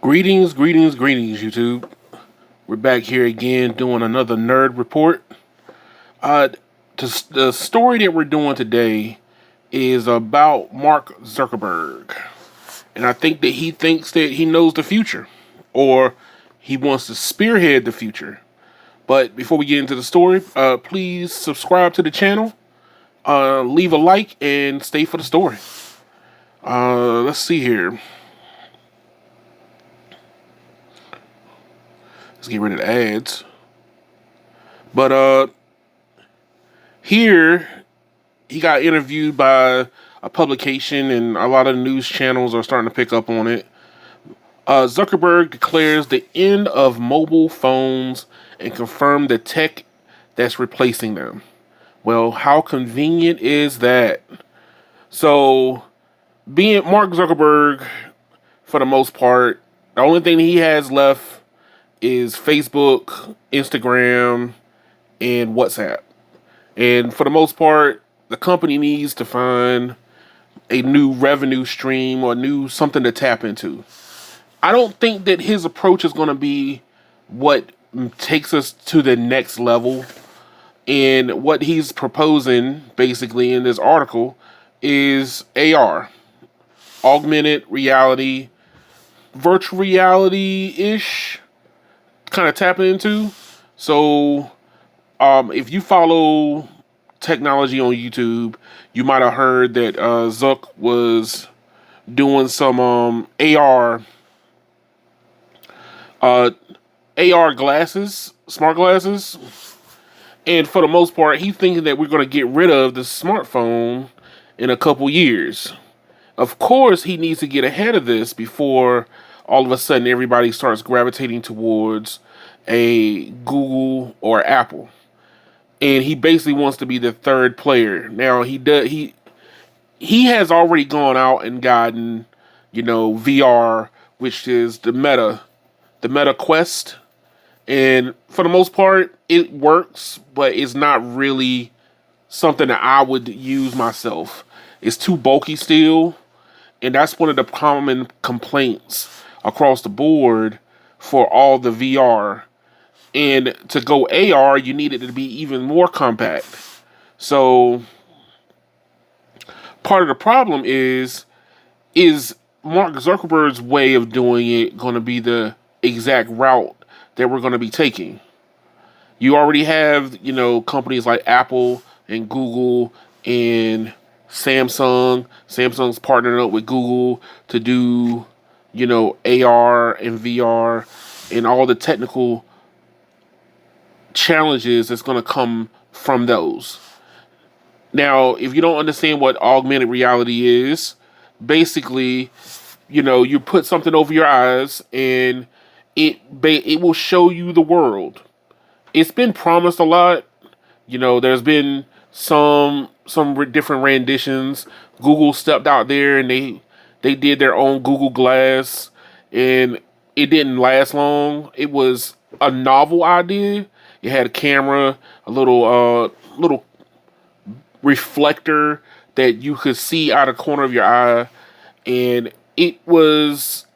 Greetings, YouTube. We're back here again doing another nerd report. Uh, the story that we're doing today is about Mark Zuckerberg. And I think that he thinks that he knows the future, or he wants to spearhead the future. But before we get into the story, please subscribe to the channel, leave a like, and stay for the story. Let's see here. Let's get rid of the ads. But here he got interviewed by a publication, and a lot of news channels are starting to pick up on it. Zuckerberg declares the end of mobile phones and confirmed the tech that's replacing them. Well, how convenient is that? So, being Mark Zuckerberg, for the most part, the only thing he has left is Facebook, Instagram, and WhatsApp. And for the most part, the company needs to find a new revenue stream or new something to tap into. I don't think that his approach is going to be what takes us to the next level. And what he's proposing, basically, in this article is AR, augmented reality, virtual reality-ish, kind of tapping into. So, if you follow technology on YouTube, you might have heard that Zuck was doing some AR glasses, smart glasses. And for the most part, he's thinking that we're going to get rid of the smartphone in a couple years. Of course, he needs to get ahead of this before all of a sudden everybody starts gravitating towards a Google or Apple. And he basically wants to be the third player. Now he has already gone out and gotten, VR, which is the Meta Quest. And for the most part, it works, but it's not really something that I would use myself. It's too bulky still. And that's one of the common complaints across the board for all the VR. And to go AR, you need it to be even more compact. So part of the problem is Mark Zuckerberg's way of doing it going to be the exact route that we're going to be taking? You already have, companies like Apple and Google and Samsung. Samsung's partnering up with Google to do, AR and VR and all the technical challenges that's going to come from those. Now, if you don't understand what augmented reality is, basically, you put something over your eyes and it will show you the world. It's been promised a lot. There's been some different renditions. Google stepped out there and they did their own Google Glass, and it didn't last long. It was a novel idea. It had a camera, a little reflector that you could see out of the corner of your eye, and it was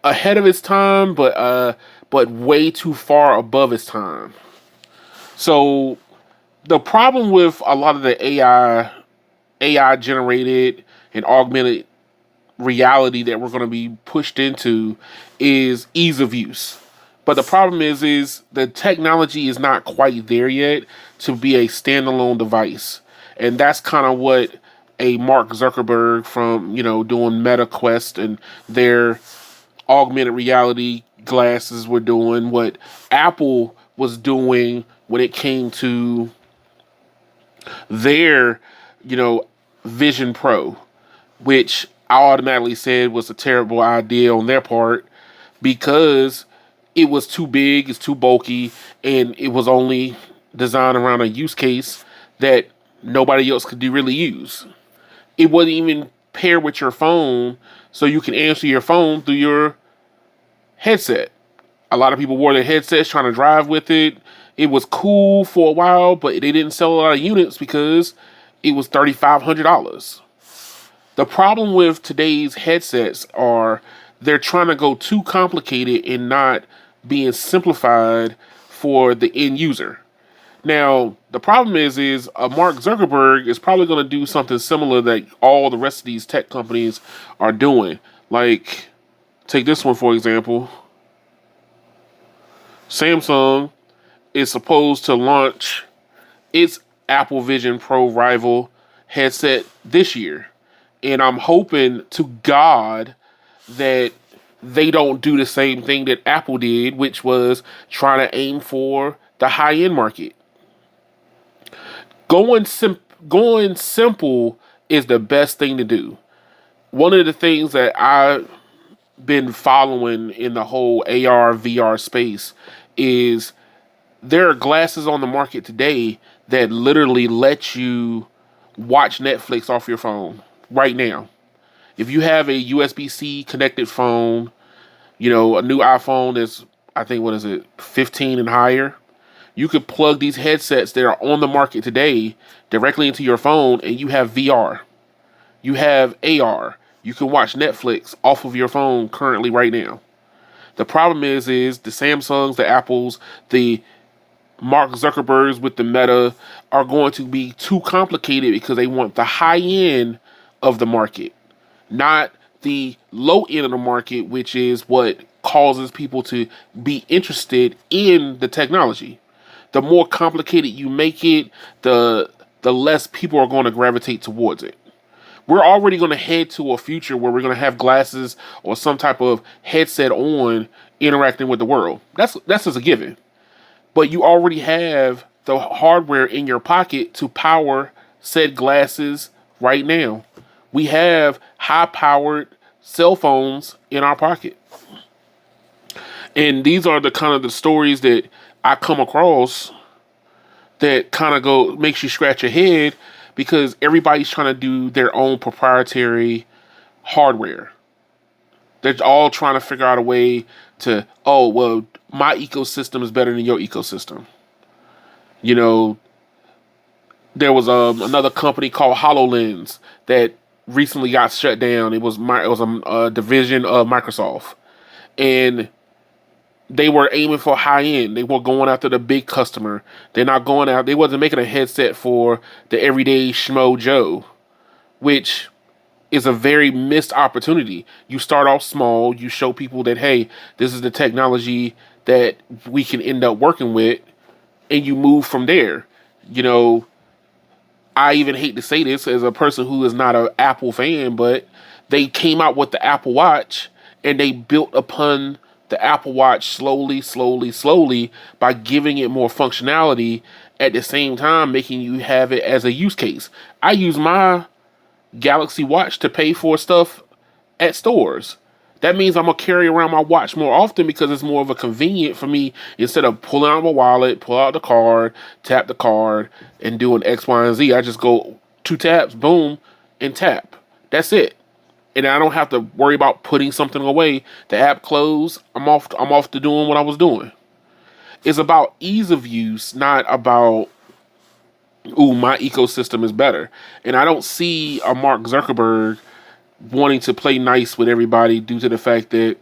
ahead of its time, but way too far above its time. So the problem with a lot of the AI generated and augmented reality that we're going to be pushed into is ease of use. But the problem is the technology is not quite there yet to be a standalone device. And that's kind of what a Mark Zuckerberg from, doing Meta Quest and their augmented reality glasses were doing, what Apple was doing when it came to their, Vision Pro, which I automatically said was a terrible idea on their part because it was too big, it's too bulky, and it was only designed around a use case that nobody else could really use. It wasn't even paired with your phone, so you can answer your phone through your headset. A lot of people wore their headsets trying to drive with it. It was cool for a while, but they didn't sell a lot of units because it was $3,500. The problem with today's headsets are they're trying to go too complicated and not being simplified for the end user. Now, the problem is Mark Zuckerberg is probably going to do something similar that all the rest of these tech companies are doing. Like, take this one for example. Samsung is supposed to launch its Apple Vision Pro rival headset this year. And I'm hoping to God that they don't do the same thing that Apple did, which was trying to aim for the high-end market. Going simple is the best thing to do. One of the things that I've been following in the whole AR VR space is there are glasses on the market today that literally let you watch Netflix off your phone right now. If you have a USB-C connected phone, a new iPhone is, I think, what is it, 15 and higher, you could plug these headsets that are on the market today directly into your phone, and you have VR. You have AR. You can watch Netflix off of your phone currently right now. The problem is the Samsungs, the Apples, the Mark Zuckerbergs with the Meta are going to be too complicated because they want the high end of the market, not the low end of the market, which is what causes people to be interested in the technology. The more complicated you make it, the less people are going to gravitate towards it. We're already going to head to a future where we're going to have glasses or some type of headset on interacting with the world. That's just a given. But you already have the hardware in your pocket to power said glasses right now. We have high-powered cell phones in our pocket. And these are the kind of the stories that I come across that kind of makes you scratch your head, because everybody's trying to do their own proprietary hardware. They're all trying to figure out a way to, oh, well, my ecosystem is better than your ecosystem. There was another company called HoloLens that recently got shut down. It was a division of Microsoft, and they were aiming for high end. They were going after the big customer. They're not going out. They wasn't making a headset for the everyday schmo Joe, which is a very missed opportunity. You start off small. You show people that, hey, this is the technology that we can end up working with, and you move from there. I even hate to say this as a person who is not an Apple fan, but they came out with the Apple Watch and they built upon the Apple Watch slowly by giving it more functionality, at the same time making you have it as a use case. I use my Galaxy Watch to pay for stuff at stores. That means I'm going to carry around my watch more often because it's more of a convenient for me. Instead of pulling out my wallet, pull out the card, tap the card, and doing X, Y, and Z, I just go 2 taps, boom, and tap. That's it. And I don't have to worry about putting something away. The app closed, I'm off to doing what I was doing. It's about ease of use, not about, ooh, my ecosystem is better. And I don't see a Mark Zuckerberg wanting to play nice with everybody due to the fact that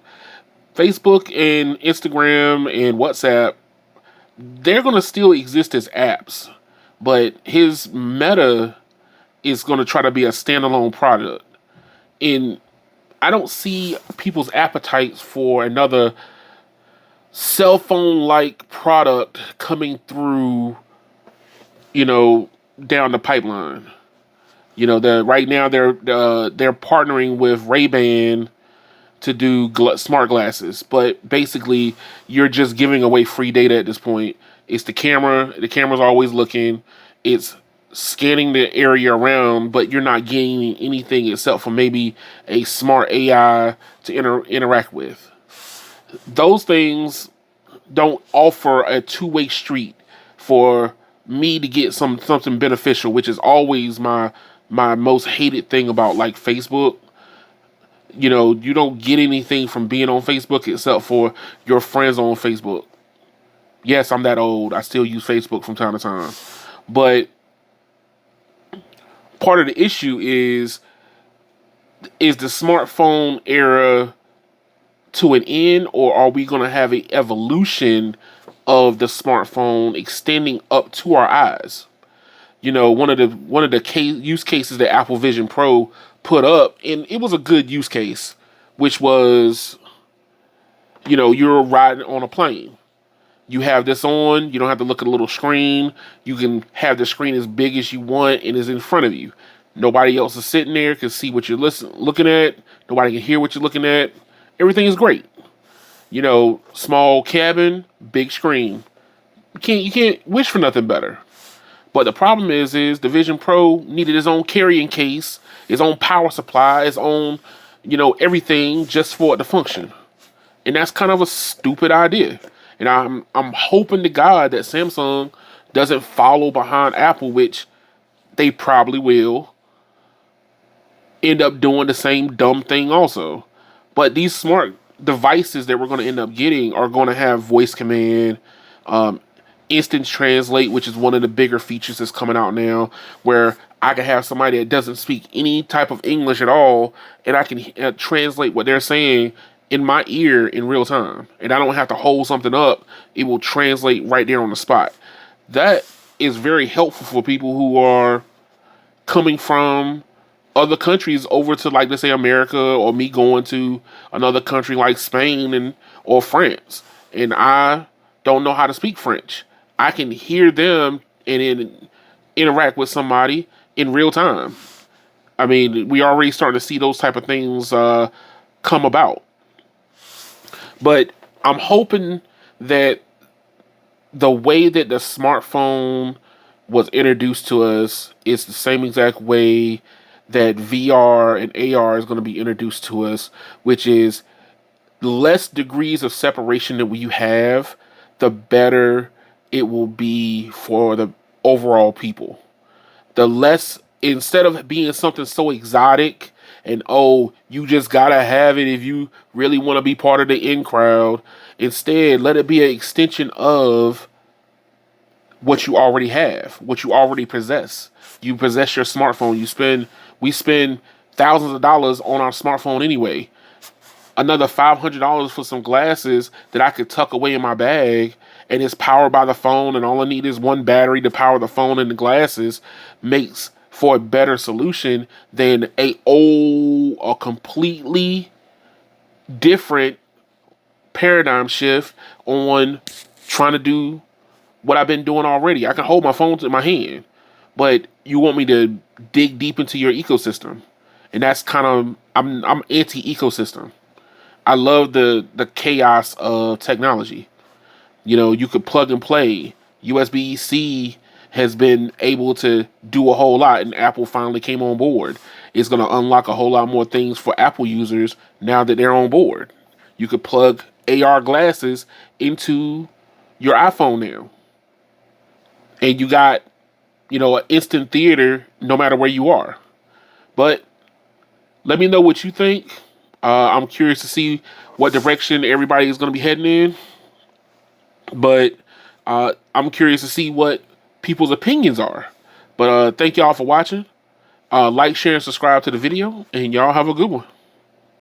Facebook and Instagram and WhatsApp, they're going to still exist as apps. But his Meta is going to try to be a standalone product. And I don't see people's appetites for another cell phone-like product coming through, down the pipeline. Right now they're partnering with Ray-Ban to do smart glasses, but basically you're just giving away free data at this point. It's the camera. The camera's always looking. It's scanning the area around, but you're not gaining anything except for maybe a smart AI to interact with. Those things don't offer a two-way street for me to get something beneficial, which is always my most hated thing about like Facebook. You don't get anything from being on Facebook except for your friends on Facebook. Yes, I'm that old. I still use Facebook from time to time. But part of the issue is the smartphone era to an end, or are we going to have an evolution of the smartphone extending up to our eyes? You know, one of the use cases that Apple Vision Pro put up, and it was a good use case, which was, you know, you're riding on a plane. You have this on, you don't have to look at a little screen. You can have the screen as big as you want and is in front of you. Nobody else is sitting there, can see what you're looking at. Nobody can hear what you're looking at. Everything is great. You know, small cabin, big screen. You can't wish for nothing better. But the problem is the Vision Pro needed its own carrying case, its own power supply, its own, you know, everything just for it to function. And that's kind of a stupid idea. And I'm hoping to God that Samsung doesn't follow behind Apple, which they probably will end up doing the same dumb thing also. But these smart devices that we're going to end up getting are going to have voice command, um, instant translate, which is one of the bigger features that's coming out now, where I can have somebody that doesn't speak any type of English at all, and I can translate what they're saying in my ear in real time, and I don't have to hold something up. It will translate right there on the spot. That is very helpful for people who are coming from other countries over to, like, let's say America, or me going to another country like Spain or France, and I don't know how to speak French. I can hear them and then interact with somebody in real time. I mean, we already starting to see those type of things come about. But I'm hoping that the way that the smartphone was introduced to us is the same exact way that VR and AR is going to be introduced to us, which is less degrees of separation that you have, the better it will be for the overall people. The less, instead of being something so exotic and, oh, you just gotta have it if you really want to be part of the in crowd, instead let it be an extension of what you already have, what you already possess. You possess your smartphone. We spend thousands of dollars on our smartphone anyway. Another $500 for some glasses that I could tuck away in my bag, and it's powered by the phone, and all I need is one battery to power the phone and the glasses, makes for a better solution than a completely different paradigm shift on trying to do what I've been doing already. I can hold my phone in my hand, but you want me to dig deep into your ecosystem, and that's kind of, I'm anti-ecosystem. I love the chaos of technology. You know, you could plug and play. USB-C has been able to do a whole lot, and Apple finally came on board. It's going to unlock a whole lot more things for Apple users now that they're on board. You could plug AR glasses into your iPhone now, and you got, you know, an instant theater no matter where you are. But let me know what you think. I'm curious to see what direction everybody is going to be heading in. But I'm curious to see what people's opinions are. But thank y'all for watching. Like, share, and subscribe to the video. And y'all have a good one.